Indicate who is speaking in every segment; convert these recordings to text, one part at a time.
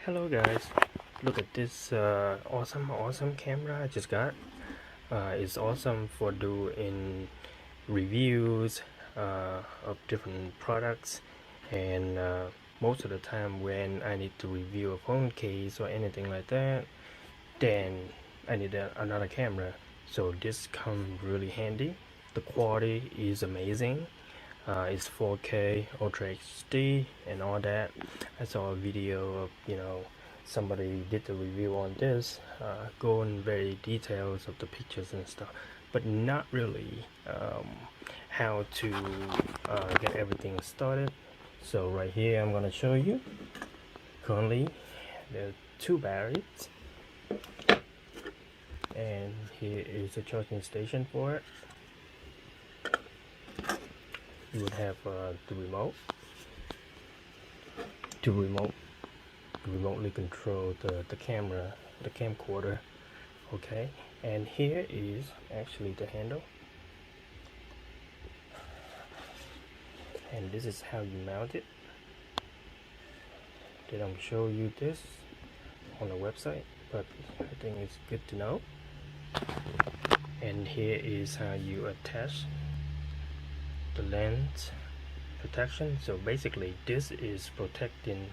Speaker 1: Hello guys, look at this awesome camera I just got. It's awesome for doing reviews of different products, and most of the time when I need to review a phone case or anything like that, then I need another camera. So this comes really handy. The quality is amazing. It's 4K, Ultra HD, and all that. I saw a video of somebody did the review on this, going very details of the pictures and stuff, but not really how to get everything started. So right here I'm gonna show you. Currently there are two batteries, and here is a charging station for it. You would have the remote to remotely control the camera, the camcorder. Okay, and here is actually the handle, and this is how you mount it. They don't show you this on the website, but I think it's good to know. And here is how you attach the lens protection. So basically this is protecting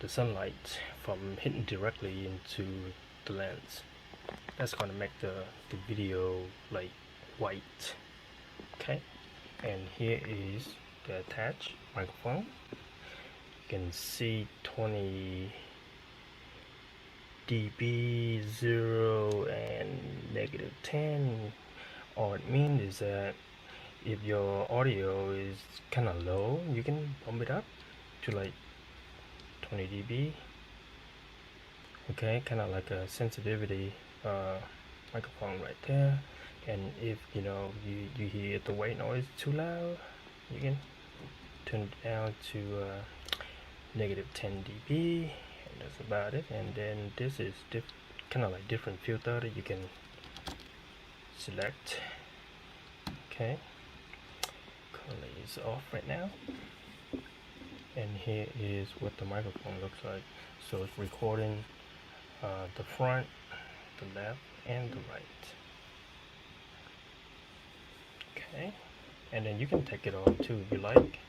Speaker 1: the sunlight from hitting directly into the lens. That's gonna make the video like white. Okay, and here is the attached microphone. You can see 20 dB, 0 and -10. All it means is that if your audio is kind of low, you can bump it up to like 20 dB. Okay, kind of like a sensitivity microphone right there. And if you hear the white noise too loud, you can turn it down to -10 dB, and that's about it. And then this is kind of like different filter that you can select. Okay, currently it's off right now, and here is what the microphone looks like. So it's recording the front, the left, and the right. Okay, and then you can take it off too if you like.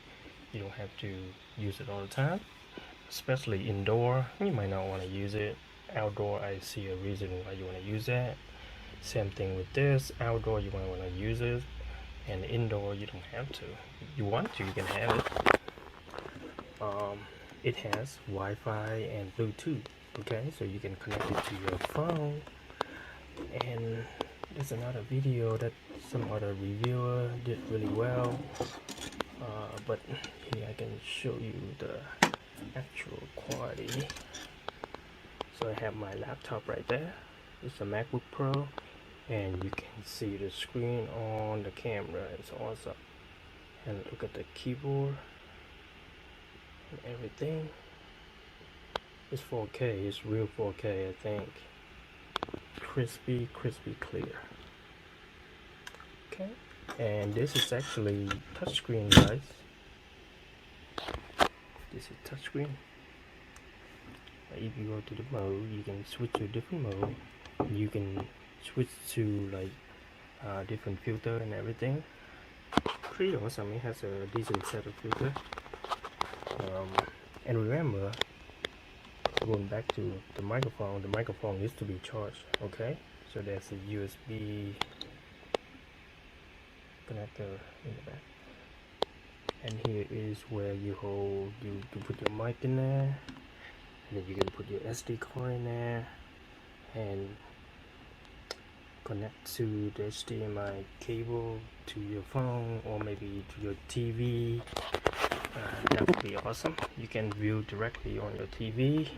Speaker 1: You don't have to use it all the time, especially indoor. You might not want to use it. Outdoor, I see a reason why you want to use that. Same thing with this. Outdoor, you might want to use it, and indoor, you don't have to. If you want to, you can have it. It has Wi-Fi and Bluetooth. Okay, so you can connect it to your phone. And there's another video that some other reviewer did really well, but here I can show you the actual quality. So I have my laptop right there. It's a MacBook Pro, and you can see the screen on the camera. It's awesome. And look at the keyboard and everything. It's 4K. It's real 4K, I think. Crispy clear. Okay, and this is actually touchscreen, guys. This is touchscreen. If you go to the mode, you can switch to a different mode. You can switch to like different filter and everything. Pretty awesome. It has a decent set of filter. And remember, going back to the microphone needs to be charged. Okay, so there's a USB connector in the back, and here is where you put your mic in there, and then you can put your SD card in there and connect to the HDMI cable to your phone or maybe to your TV. That would be awesome. You can view directly on your TV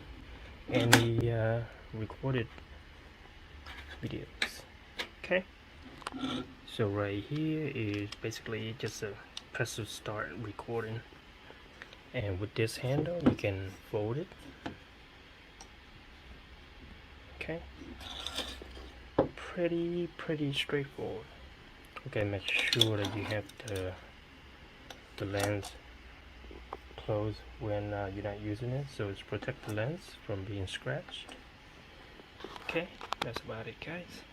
Speaker 1: any recorded videos. Okay, so right here is basically just a press to start recording, and with this handle you can fold it. Okay, pretty straightforward. Okay, make sure that you have the lens close when you're not using it, so it's protect the lens from being scratched. Okay, that's about it, guys.